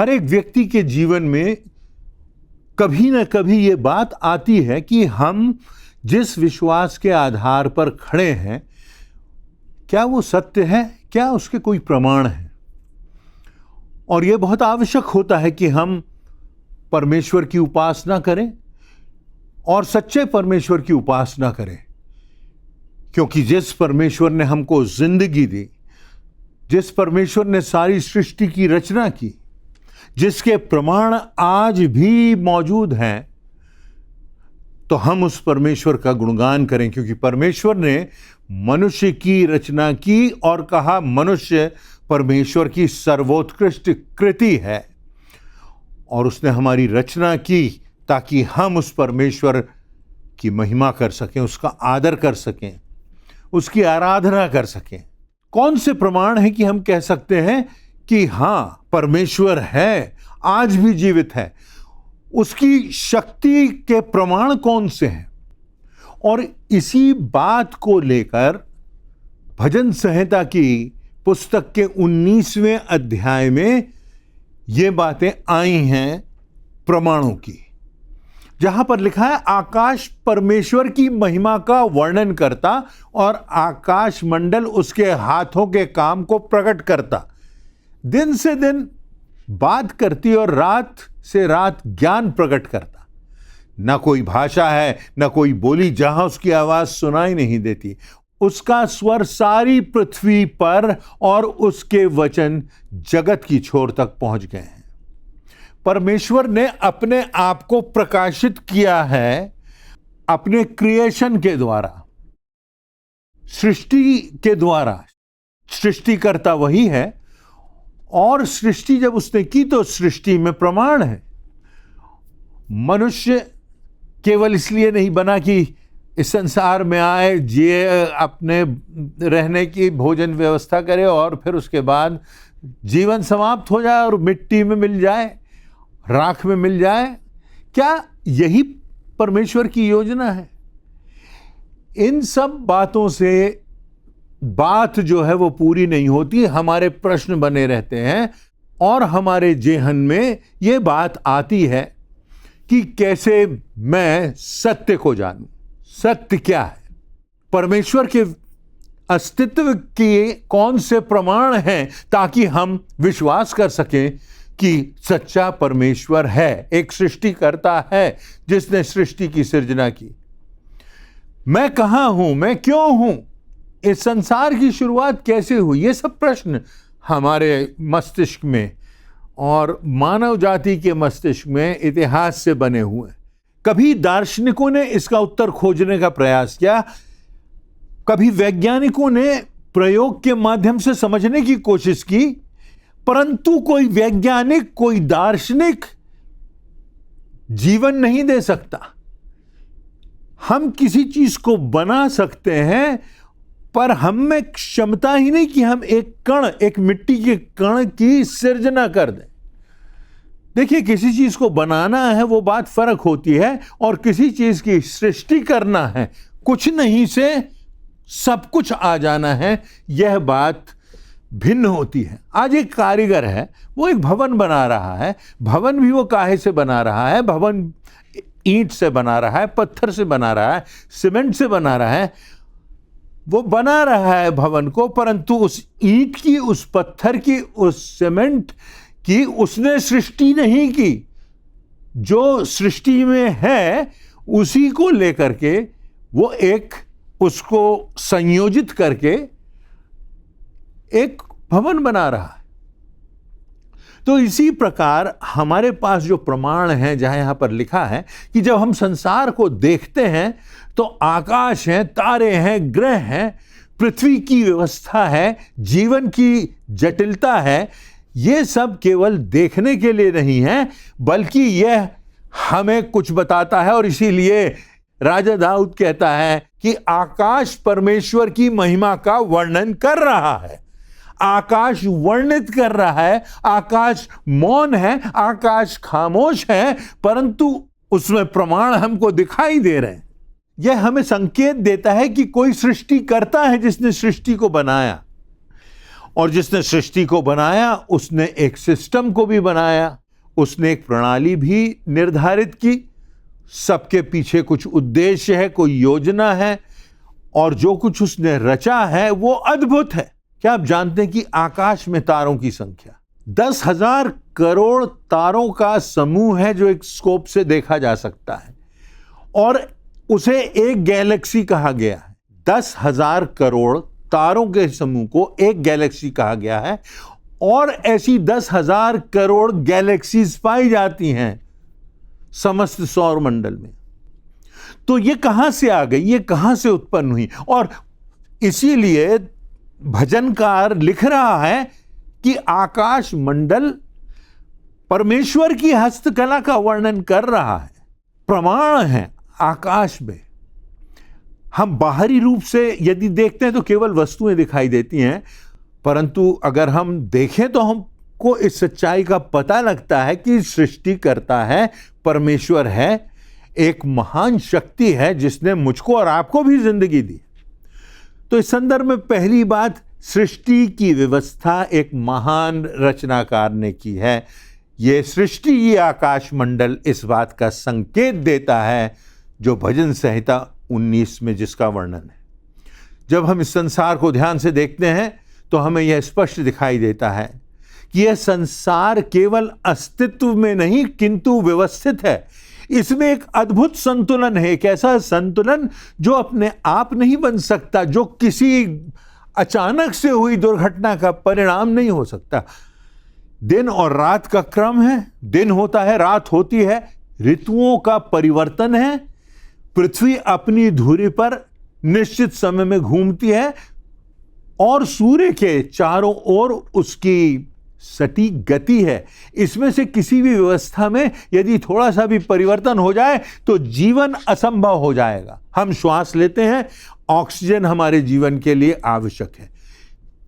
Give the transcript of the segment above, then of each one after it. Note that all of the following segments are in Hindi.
हर एक व्यक्ति के जीवन में कभी ना कभी ये बात आती है कि हम जिस विश्वास के आधार पर खड़े हैं, क्या वो सत्य है, क्या उसके कोई प्रमाण है। और यह बहुत आवश्यक होता है कि हम परमेश्वर की उपासना करें और सच्चे परमेश्वर की उपासना करें, क्योंकि जिस परमेश्वर ने हमको जिंदगी दी, जिस परमेश्वर ने सारी सृष्टि की रचना की, जिसके प्रमाण आज भी मौजूद हैं, तो हम उस परमेश्वर का गुणगान करें, क्योंकि परमेश्वर ने मनुष्य की रचना की और कहा मनुष्य परमेश्वर की सर्वोत्कृष्ट कृति है। और उसने हमारी रचना की ताकि हम उस परमेश्वर की महिमा कर सकें, उसका आदर कर सकें, उसकी आराधना कर सकें। कौन से प्रमाण है कि हम कह सकते हैं कि हां, परमेश्वर है, आज भी जीवित है? उसकी शक्ति के प्रमाण कौन से हैं? और इसी बात को लेकर भजन संहिता की पुस्तक के 19वें अध्याय में ये बातें आई हैं प्रमाणों की, जहां पर लिखा है आकाश परमेश्वर की महिमा का वर्णन करता और आकाश मंडल उसके हाथों के काम को प्रकट करता। दिन से दिन बात करती और रात से रात ज्ञान प्रकट करता। ना कोई भाषा है, ना कोई बोली जहां उसकी आवाज सुनाई नहीं देती। उसका स्वर सारी पृथ्वी पर और उसके वचन जगत की छोर तक पहुंच गए हैं। परमेश्वर ने अपने आप को प्रकाशित किया है अपने क्रिएशन के द्वारा, सृष्टि के द्वारा। सृष्टिकर्ता वही है, और सृष्टि जब उसने की तो सृष्टि में प्रमाण है। मनुष्य केवल इसलिए नहीं बना कि इस संसार में आए, जिए, अपने रहने की भोजन व्यवस्था करे और फिर उसके बाद जीवन समाप्त हो जाए और मिट्टी में मिल जाए, राख में मिल जाए। क्या यही परमेश्वर की योजना है? इन सब बातों से बात जो है वो पूरी नहीं होती, हमारे प्रश्न बने रहते हैं और हमारे जेहन में ये बात आती है कि कैसे मैं सत्य को जानूं। सत्य क्या है? परमेश्वर के अस्तित्व के कौन से प्रमाण हैं ताकि हम विश्वास कर सकें कि सच्चा परमेश्वर है, एक सृष्टिकर्ता है जिसने सृष्टि की सृजना की। मैं कहां हूं, मैं क्यों हूं, इस संसार की शुरुआत कैसे हुई, ये सब प्रश्न हमारे मस्तिष्क में और मानव जाति के मस्तिष्क में इतिहास से बने हुए हैं। कभी दार्शनिकों ने इसका उत्तर खोजने का प्रयास किया, कभी वैज्ञानिकों ने प्रयोग के माध्यम से समझने की कोशिश की, परंतु कोई वैज्ञानिक, कोई दार्शनिक जीवन नहीं दे सकता। हम किसी चीज को बना सकते हैं, पर हम में क्षमता ही नहीं कि हम एक कण, एक मिट्टी के कण की सृजना कर दें। देखिए, किसी चीज को बनाना है वो बात फर्क होती है, और किसी चीज की सृष्टि करना है, कुछ नहीं से सब कुछ आ जाना है, यह बात भिन्न होती है। आज एक कारीगर है, वो एक भवन बना रहा है। भवन भी वो काहे से बना रहा है? भवन ईंट से बना रहा है, पत्थर से बना रहा है, सीमेंट से बना रहा है। वो बना रहा है भवन को, परंतु उस ईंट की, उस पत्थर की, उस सीमेंट की उसने सृष्टि नहीं की। जो सृष्टि में है उसी को लेकर के वो एक, उसको संयोजित करके एक भवन बना रहा है। तो इसी प्रकार हमारे पास जो प्रमाण हैं, जहां यहां पर लिखा है कि जब हम संसार को देखते हैं तो आकाश हैं, तारे हैं, ग्रह हैं, पृथ्वी की व्यवस्था है, जीवन की जटिलता है, ये सब केवल देखने के लिए नहीं है, बल्कि यह हमें कुछ बताता है। और इसीलिए राजा दाऊद कहता है कि आकाश परमेश्वर की महिमा का वर्णन कर रहा है। आकाश वर्णित कर रहा है, आकाश मौन है, आकाश खामोश है, परंतु उसमें प्रमाण हमको दिखाई दे रहे हैं। यह हमें संकेत देता है कि कोई सृष्टि करता है जिसने सृष्टि को बनाया। और जिसने सृष्टि को बनाया उसने एक सिस्टम को भी बनाया, उसने एक प्रणाली भी निर्धारित की। सबके पीछे कुछ उद्देश्य है, कोई योजना है, और जो कुछ उसने रचा है वो अद्भुत है। क्या आप जानते हैं कि आकाश में तारों की संख्या 10,000 करोड़ तारों का समूह है जो एक स्कोप से देखा जा सकता है, और उसे एक गैलेक्सी कहा गया है। 10,000 करोड़ तारों के समूह को एक गैलेक्सी कहा गया है, और ऐसी 10,000 करोड़ गैलेक्सीज पाई जाती हैं समस्त सौर मंडल में। तो ये कहां से आ गई, ये कहां से उत्पन्न हुई? और इसीलिए भजनकार लिख रहा है कि आकाश मंडल परमेश्वर की हस्तकला का वर्णन कर रहा है। प्रमाण है आकाश में। हम बाहरी रूप से यदि देखते हैं तो केवल वस्तुएं दिखाई देती हैं, परंतु अगर हम देखें तो हमको इस सच्चाई का पता लगता है कि सृष्टि करता है परमेश्वर है, एक महान शक्ति है जिसने मुझको और आपको भी जिंदगी दी। तो इस संदर्भ में पहली बात, सृष्टि की व्यवस्था एक महान रचनाकार ने की है। ये सृष्टि, ये आकाश मंडल इस बात का संकेत देता है जो भजन संहिता 19 में जिसका वर्णन है। जब हम इस संसार को ध्यान से देखते हैं तो हमें यह स्पष्ट दिखाई देता है कि यह संसार केवल अस्तित्व में नहीं किंतु व्यवस्थित है। इसमें एक अद्भुत संतुलन है, एक ऐसा संतुलन जो अपने आप नहीं बन सकता, जो किसी अचानक से हुई दुर्घटना का परिणाम नहीं हो सकता। दिन और रात का क्रम है, दिन होता है, रात होती है, ऋतुओं का परिवर्तन है, पृथ्वी अपनी धुरी पर निश्चित समय में घूमती है और सूर्य के चारों ओर उसकी सटीक गति है। इसमें से किसी भी व्यवस्था में यदि थोड़ा सा भी परिवर्तन हो जाए तो जीवन असंभव हो जाएगा। हम श्वास लेते हैं, ऑक्सीजन हमारे जीवन के लिए आवश्यक है।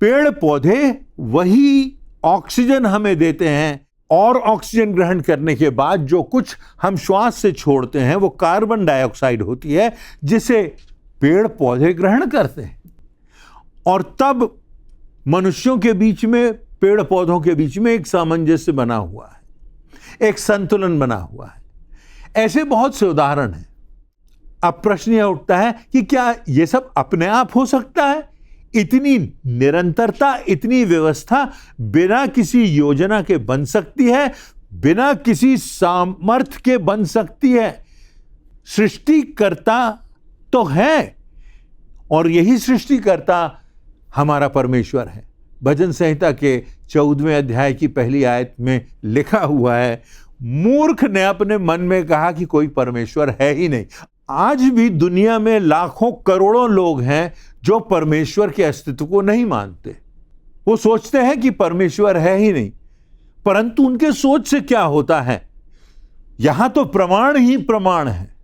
पेड़ पौधे वही ऑक्सीजन हमें देते हैं, और ऑक्सीजन ग्रहण करने के बाद जो कुछ हम श्वास से छोड़ते हैं वो कार्बन डाइऑक्साइड होती है, जिसे पेड़ पौधे ग्रहण करते हैं। और तब मनुष्यों के बीच में, पेड़ पौधों के बीच में एक सामंजस्य बना हुआ है, एक संतुलन बना हुआ है। ऐसे बहुत से उदाहरण हैं। अब प्रश्न यह उठता है कि क्या यह सब अपने आप हो सकता है? इतनी निरंतरता, इतनी व्यवस्था बिना किसी योजना के बन सकती है, बिना किसी सामर्थ्य के बन सकती है? सृष्टिकर्ता तो है, और यही सृष्टिकर्ता हमारा परमेश्वर है। भजन संहिता के 14वें अध्याय की पहली आयत में लिखा हुआ है, मूर्ख ने अपने मन में कहा कि कोई परमेश्वर है ही नहीं। आज भी दुनिया में लाखों करोड़ों लोग हैं जो परमेश्वर के अस्तित्व को नहीं मानते। वो सोचते हैं कि परमेश्वर है ही नहीं, परंतु उनके सोच से क्या होता है? यहां तो प्रमाण ही प्रमाण है।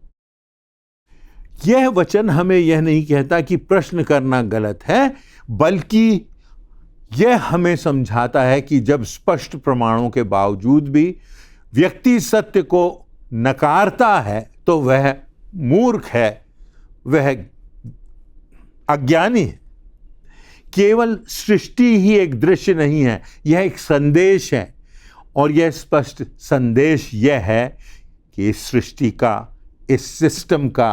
यह वचन हमें यह नहीं कहता कि प्रश्न करना गलत है, बल्कि यह हमें समझाता है कि जब स्पष्ट प्रमाणों के बावजूद भी व्यक्ति सत्य को नकारता है तो वह मूर्ख है, वह अज्ञानी है। केवल सृष्टि ही एक दृश्य नहीं है, यह एक संदेश है, और यह स्पष्ट संदेश यह है कि इस सृष्टि का, इस सिस्टम का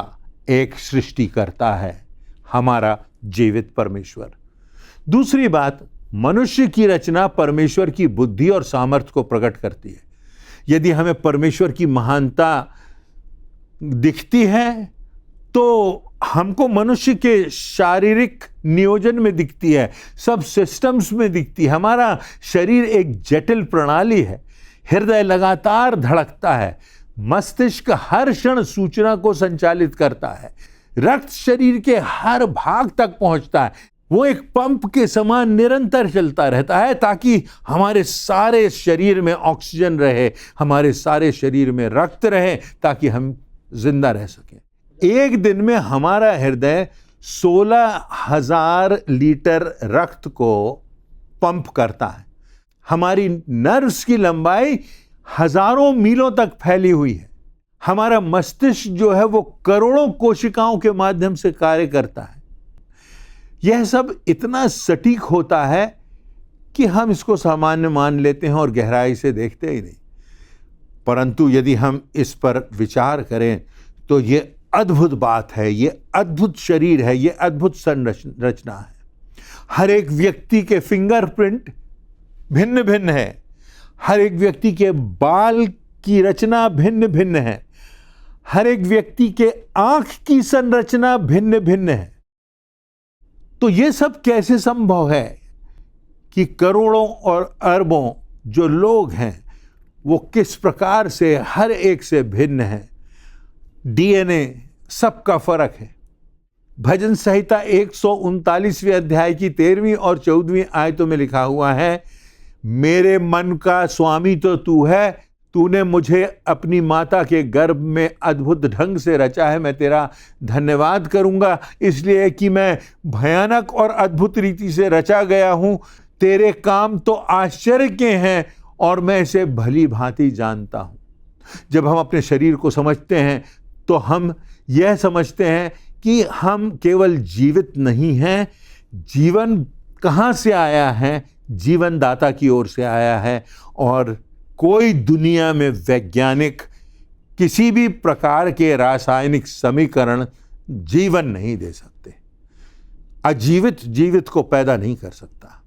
एक सृष्टिकर्ता है, हमारा जीवित परमेश्वर। दूसरी बात, मनुष्य की रचना परमेश्वर की बुद्धि और सामर्थ्य को प्रकट करती है। यदि हमें परमेश्वर की महानता दिखती है तो हमको मनुष्य के शारीरिक नियोजन में दिखती है, सब सिस्टम्स में दिखती है। हमारा शरीर एक जटिल प्रणाली है, हृदय लगातार धड़कता है, मस्तिष्क हर क्षण सूचना को संचालित करता है, रक्त शरीर के हर भाग तक पहुंचता है, वो एक पंप के समान निरंतर चलता रहता है ताकि हमारे सारे शरीर में ऑक्सीजन रहे, हमारे सारे शरीर में रक्त रहे, ताकि हम जिंदा रह सकें। एक दिन में हमारा हृदय 16,000 लीटर रक्त को पंप करता है। हमारी नर्व्स की लंबाई हजारों मीलों तक फैली हुई है। हमारा मस्तिष्क जो है वो करोड़ों कोशिकाओं के माध्यम से कार्य करता है। यह सब इतना सटीक होता है कि हम इसको सामान्य मान लेते हैं और गहराई से देखते ही नहीं। परंतु यदि हम इस पर विचार करें तो ये अद्भुत बात है, ये अद्भुत शरीर है, ये अद्भुत संरचना है। हर एक व्यक्ति के फिंगरप्रिंट भिन्न भिन्न है, हर एक व्यक्ति के बाल की रचना भिन्न भिन्न है, हर एक व्यक्ति के आंख की संरचना भिन्न भिन्न है। तो ये सब कैसे संभव है कि करोड़ों और अरबों जो लोग हैं वो किस प्रकार से हर एक से भिन्न है? डीएनए सबका फर्क है। भजन संहिता 139वें अध्याय की 13वीं और 14वीं आयतों में लिखा हुआ है, मेरे मन का स्वामी तो तू है, तूने मुझे अपनी माता के गर्भ में अद्भुत ढंग से रचा है। मैं तेरा धन्यवाद करूंगा इसलिए कि मैं भयानक और अद्भुत रीति से रचा गया हूं। तेरे काम तो आश्चर्य के हैं और मैं इसे भली भांति जानता हूं। जब हम अपने शरीर को समझते हैं तो हम यह समझते हैं कि हम केवल जीवित नहीं हैं, जीवन कहाँ से आया है? जीवन दाता की ओर से आया है। और कोई दुनिया में वैज्ञानिक किसी भी प्रकार के रासायनिक समीकरण जीवन नहीं दे सकते। अजीवित जीवित को पैदा नहीं कर सकता।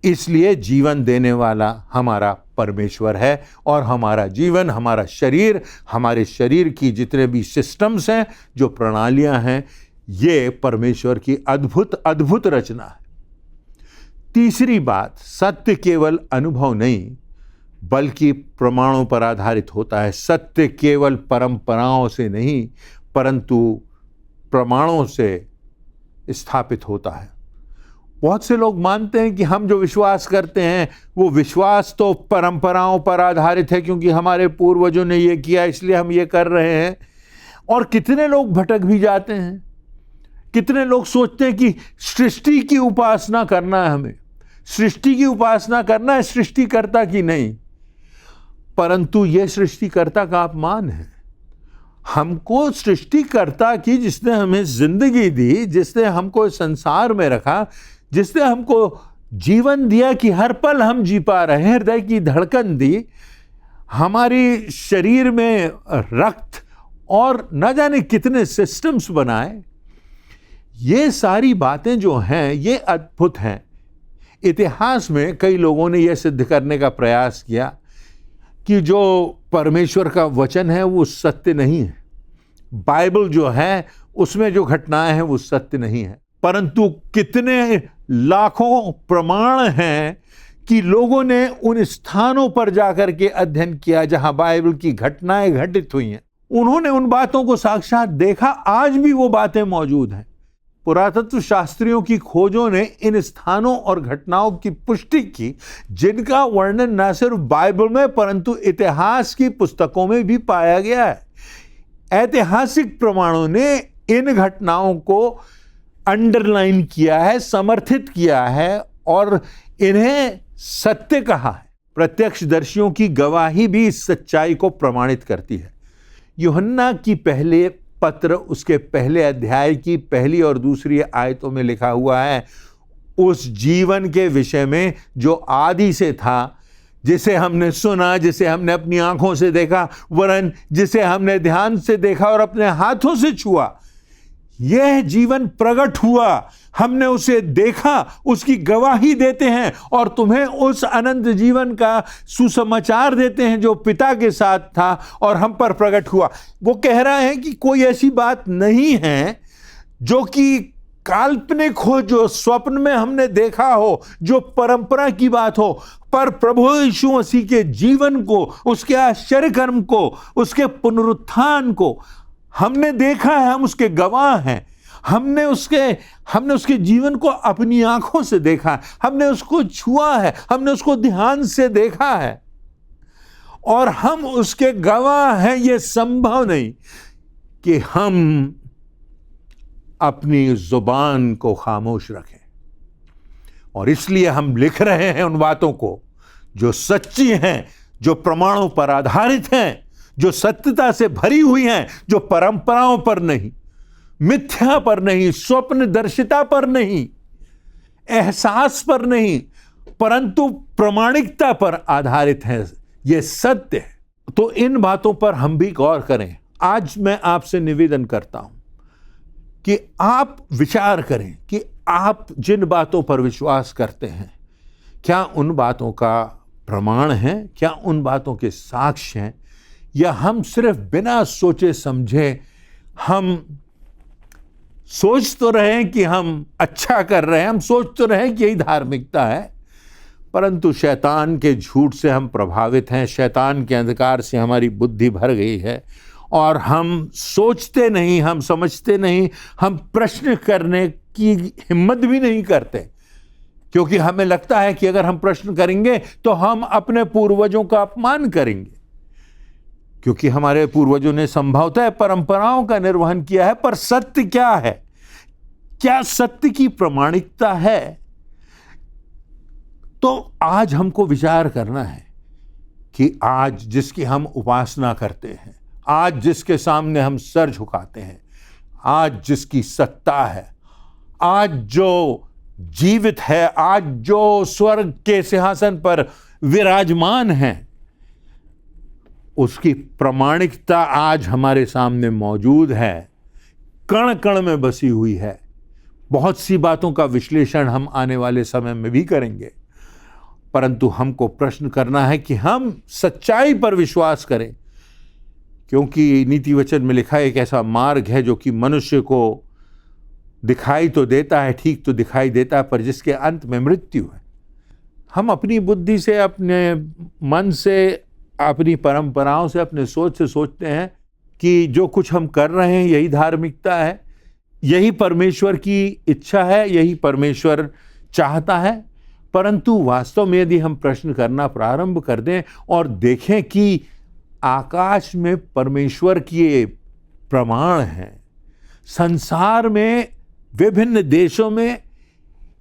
इसलिए जीवन देने वाला हमारा परमेश्वर है और हमारा जीवन, हमारा शरीर, हमारे शरीर की जितने भी सिस्टम्स हैं, जो प्रणालियां हैं, ये परमेश्वर की अद्भुत अद्भुत रचना है। तीसरी बात, सत्य केवल अनुभव नहीं बल्कि प्रमाणों पर आधारित होता है। सत्य केवल परंपराओं से नहीं परंतु प्रमाणों से स्थापित होता है। बहुत से लोग मानते हैं कि हम जो विश्वास करते हैं वो विश्वास तो परंपराओं पर आधारित है, क्योंकि हमारे पूर्वजों ने ये किया इसलिए हम ये कर रहे हैं। और कितने लोग भटक भी जाते हैं। कितने लोग सोचते हैं कि सृष्टि की उपासना करना है, हमें सृष्टि की उपासना करना है, सृष्टिकर्ता की नहीं। परंतु यह सृष्टिकर्ता का अपमान है। हमको सृष्टिकर्ता की, जिसने हमें जिंदगी दी, जिसने हमको संसार में रखा, जिसने हमको जीवन दिया कि हर पल हम जी पा रहे हैं, हृदय की धड़कन दी, हमारी शरीर में रक्त और न जाने कितने सिस्टम्स बनाए, ये सारी बातें जो हैं ये अद्भुत हैं। इतिहास में कई लोगों ने यह सिद्ध करने का प्रयास किया कि जो परमेश्वर का वचन है वो सत्य नहीं है, बाइबल जो है उसमें जो घटनाएं हैं वो सत्य नहीं है। परंतु कितने लाखों प्रमाण हैं कि लोगों ने उन स्थानों पर जाकर के अध्ययन किया जहां बाइबल की घटनाएं घटित हुई हैं। उन्होंने उन बातों को साक्षात देखा, आज भी वो बातें मौजूद हैं। पुरातत्व शास्त्रियों की खोजों ने इन स्थानों और घटनाओं की पुष्टि की जिनका वर्णन न सिर्फ बाइबल में परंतु इतिहास की पुस्तकों में भी पाया गया है। ऐतिहासिक प्रमाणों ने इन घटनाओं को अंडरलाइन किया है, समर्थित किया है और इन्हें सत्य कहा है। प्रत्यक्षदर्शियों की गवाही भी इस सच्चाई को प्रमाणित करती है। यूहन्ना की पहले पत्र उसके पहले अध्याय की पहली और दूसरी आयतों में लिखा हुआ है, उस जीवन के विषय में जो आदि से था, जिसे हमने सुना, जिसे हमने अपनी आंखों से देखा, वरन जिसे हमने ध्यान से देखा और अपने हाथों से छुआ, यह जीवन प्रकट हुआ, हमने उसे देखा, उसकी गवाही देते हैं और तुम्हें उस अनंत जीवन का सुसमाचार देते हैं जो पिता के साथ था और हम पर प्रकट हुआ। वो कह रहा है कि कोई ऐसी बात नहीं है जो कि काल्पनिक हो, जो स्वप्न में हमने देखा हो, जो परंपरा की बात हो, पर प्रभु यीशु मसीह के जीवन को, उसके आश्चर्य कर्म को, उसके पुनरुत्थान को हमने देखा है, हम उसके गवाह हैं। हमने उसके जीवन को अपनी आंखों से देखा है, हमने उसको छुआ है, हमने उसको ध्यान से देखा है और हम उसके गवाह हैं। यह संभव नहीं कि हम अपनी जुबान को खामोश रखें। और इसलिए हम लिख रहे हैं उन बातों को जो सच्ची हैं, जो प्रमाणों पर आधारित हैं, जो सत्यता से भरी हुई हैं, जो परंपराओं पर नहीं, मिथ्या पर नहीं, स्वप्न दर्शिता पर नहीं, एहसास पर नहीं, परंतु प्रामाणिकता पर आधारित है, ये सत्य है। तो इन बातों पर हम भी गौर करें। आज मैं आपसे निवेदन करता हूं कि आप विचार करें कि आप जिन बातों पर विश्वास करते हैं, क्या उन बातों का प्रमाण है, क्या उन बातों के साक्ष्य हैं, या हम सिर्फ बिना सोचे समझे हम सोच तो रहे हैं कि हम अच्छा कर रहे हैं, हम सोच तो रहे हैं कि यही धार्मिकता है, परंतु शैतान के झूठ से हम प्रभावित हैं, शैतान के अंधकार से हमारी बुद्धि भर गई है और हम सोचते नहीं, हम समझते नहीं, हम प्रश्न करने की हिम्मत भी नहीं करते, क्योंकि हमें लगता है कि अगर हम प्रश्न करेंगे तो हम अपने पूर्वजों का अपमान करेंगे, क्योंकि हमारे पूर्वजों ने संभवतः परंपराओं का निर्वहन किया है। पर सत्य क्या है? क्या सत्य की प्रामाणिकता है? तो आज हमको विचार करना है कि आज जिसकी हम उपासना करते हैं, आज जिसके सामने हम सर झुकाते हैं, आज जिसकी सत्ता है, आज जो जीवित है, आज जो स्वर्ग के सिंहासन पर विराजमान है, उसकी प्रामाणिकता आज हमारे सामने मौजूद है, कण कण में बसी हुई है। बहुत सी बातों का विश्लेषण हम आने वाले समय में भी करेंगे, परंतु हमको प्रश्न करना है कि हम सच्चाई पर विश्वास करें, क्योंकि नीति वचन में लिखा एक ऐसा मार्ग है जो कि मनुष्य को दिखाई तो देता है, ठीक तो दिखाई देता है, पर जिसके अंत में मृत्यु है। हम अपनी बुद्धि से, अपने मन से, अपनी परंपराओं से, अपने सोच से सोचते हैं कि जो कुछ हम कर रहे हैं यही धार्मिकता है, यही परमेश्वर की इच्छा है, यही परमेश्वर चाहता है। परंतु वास्तव में यदि हम प्रश्न करना प्रारंभ कर दें और देखें कि आकाश में परमेश्वर के प्रमाण हैं, संसार में विभिन्न देशों में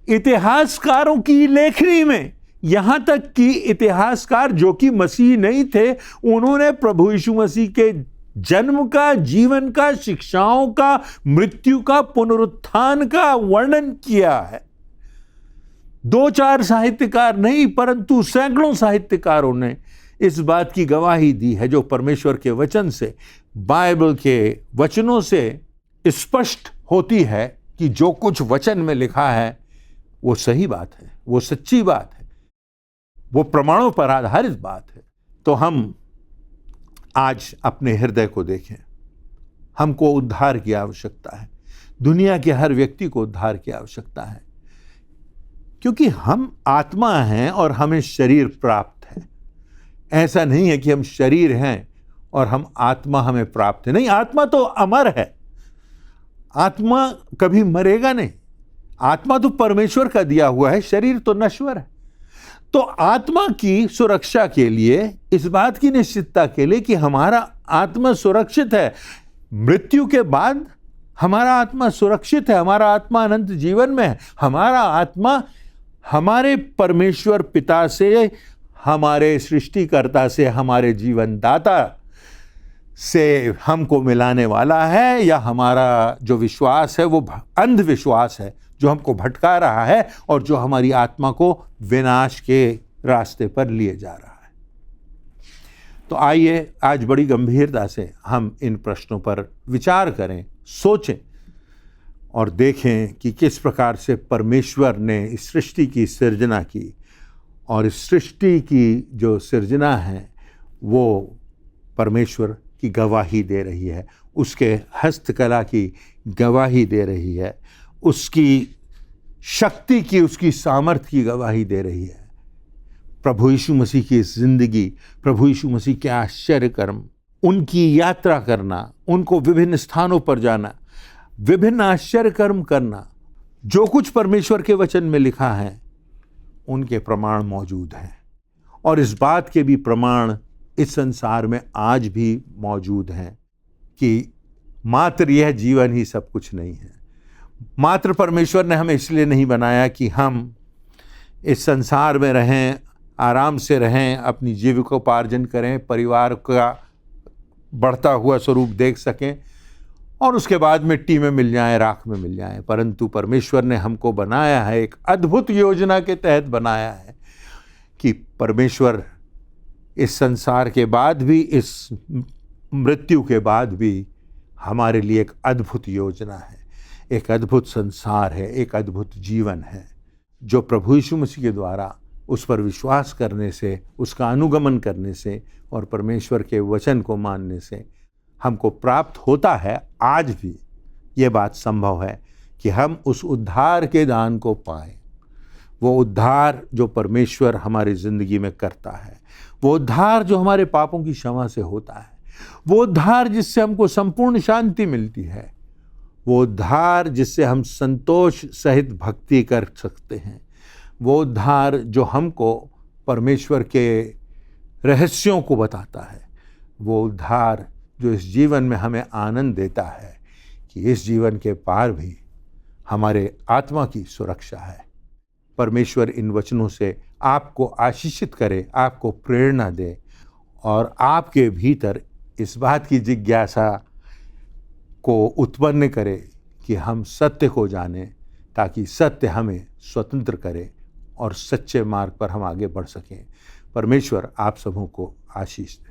इतिहासकारों की लेखनी में, यहां तक कि इतिहासकार जो कि मसीह नहीं थे, उन्होंने प्रभु यीशु मसीह के जन्म का, जीवन का, शिक्षाओं का, मृत्यु का, पुनरुत्थान का वर्णन किया है। 2-4 साहित्यकार नहीं, परंतु सैकड़ों साहित्यकारों ने इस बात की गवाही दी है, जो परमेश्वर के वचन से, बाइबल के वचनों से स्पष्ट होती है कि जो कुछ वचन में लिखा है वो सही बात है, वो सच्ची बात है, वो प्रमाणों पर आधारित बात है। तो हम आज अपने हृदय को देखें। हमको उद्धार की आवश्यकता है, दुनिया के हर व्यक्ति को उद्धार की आवश्यकता है, क्योंकि हम आत्मा हैं और हमें शरीर प्राप्त है। ऐसा नहीं है कि हम शरीर हैं और हम आत्मा हमें प्राप्त है, नहीं, आत्मा तो अमर है, आत्मा कभी मरेगा नहीं, आत्मा तो परमेश्वर का दिया हुआ है, शरीर तो नश्वर है। तो आत्मा की सुरक्षा के लिए, इस बात की निश्चितता के लिए कि हमारा आत्मा सुरक्षित है, मृत्यु के बाद हमारा आत्मा सुरक्षित है, हमारा आत्मा अनंत जीवन में है, हमारा आत्मा हमारे परमेश्वर पिता से, हमारे सृष्टिकर्ता से, हमारे जीवनदाता से हमको मिलाने वाला है, या हमारा जो विश्वास है वो अंधविश्वास है जो हमको भटका रहा है और जो हमारी आत्मा को विनाश के रास्ते पर लिए जा रहा है। तो आइए आज बड़ी गंभीरता से हम इन प्रश्नों पर विचार करें, सोचें और देखें कि किस प्रकार से परमेश्वर ने इस सृष्टि की सृजना की, और इस सृष्टि की जो सृजना है वो परमेश्वर की गवाही दे रही है, उसके हस्तकला की गवाही दे रही है, उसकी शक्ति की, उसकी सामर्थ्य की गवाही दे रही है। प्रभु यीशु मसीह की ज़िंदगी, प्रभु यीशु मसीह के आश्चर्य कर्म, उनकी यात्रा करना, उनको विभिन्न स्थानों पर जाना, विभिन्न आश्चर्य कर्म करना, जो कुछ परमेश्वर के वचन में लिखा है उनके प्रमाण मौजूद हैं। और इस बात के भी प्रमाण इस संसार में आज भी मौजूद हैं कि मात्र यह जीवन ही सब कुछ नहीं है। मात्र परमेश्वर ने हमें इसलिए नहीं बनाया कि हम इस संसार में रहें, आराम से रहें, अपनी जीविकोपार्जन करें, परिवार का बढ़ता हुआ स्वरूप देख सकें और उसके बाद मिट्टी में मिल जाएं, राख में मिल जाएं। परंतु परमेश्वर ने हमको बनाया है, एक अद्भुत योजना के तहत बनाया है कि परमेश्वर इस संसार के बाद भी, इस मृत्यु के बाद भी हमारे लिए एक अद्भुत योजना है, एक अद्भुत संसार है, एक अद्भुत जीवन है जो प्रभु यीशु मसीह के द्वारा उस पर विश्वास करने से, उसका अनुगमन करने से और परमेश्वर के वचन को मानने से हमको प्राप्त होता है। आज भी ये बात संभव है कि हम उस उद्धार के दान को पाएं। वो उद्धार जो परमेश्वर हमारी ज़िंदगी में करता है, वो उद्धार जो हमारे पापों की क्षमा से होता है, वो उद्धार जिससे हमको संपूर्ण शांति मिलती है, वो उद्धार जिससे हम संतोष सहित भक्ति कर सकते हैं, वो उद्धार जो हमको परमेश्वर के रहस्यों को बताता है, वो उद्धार जो इस जीवन में हमें आनंद देता है कि इस जीवन के पार भी हमारे आत्मा की सुरक्षा है। परमेश्वर इन वचनों से आपको आशीषित करे, आपको प्रेरणा दे और आपके भीतर इस बात की जिज्ञासा को उत्पन्न करे कि हम सत्य को जानें, ताकि सत्य हमें स्वतंत्र करे और सच्चे मार्ग पर हम आगे बढ़ सकें। परमेश्वर आप सबों को आशीष दे।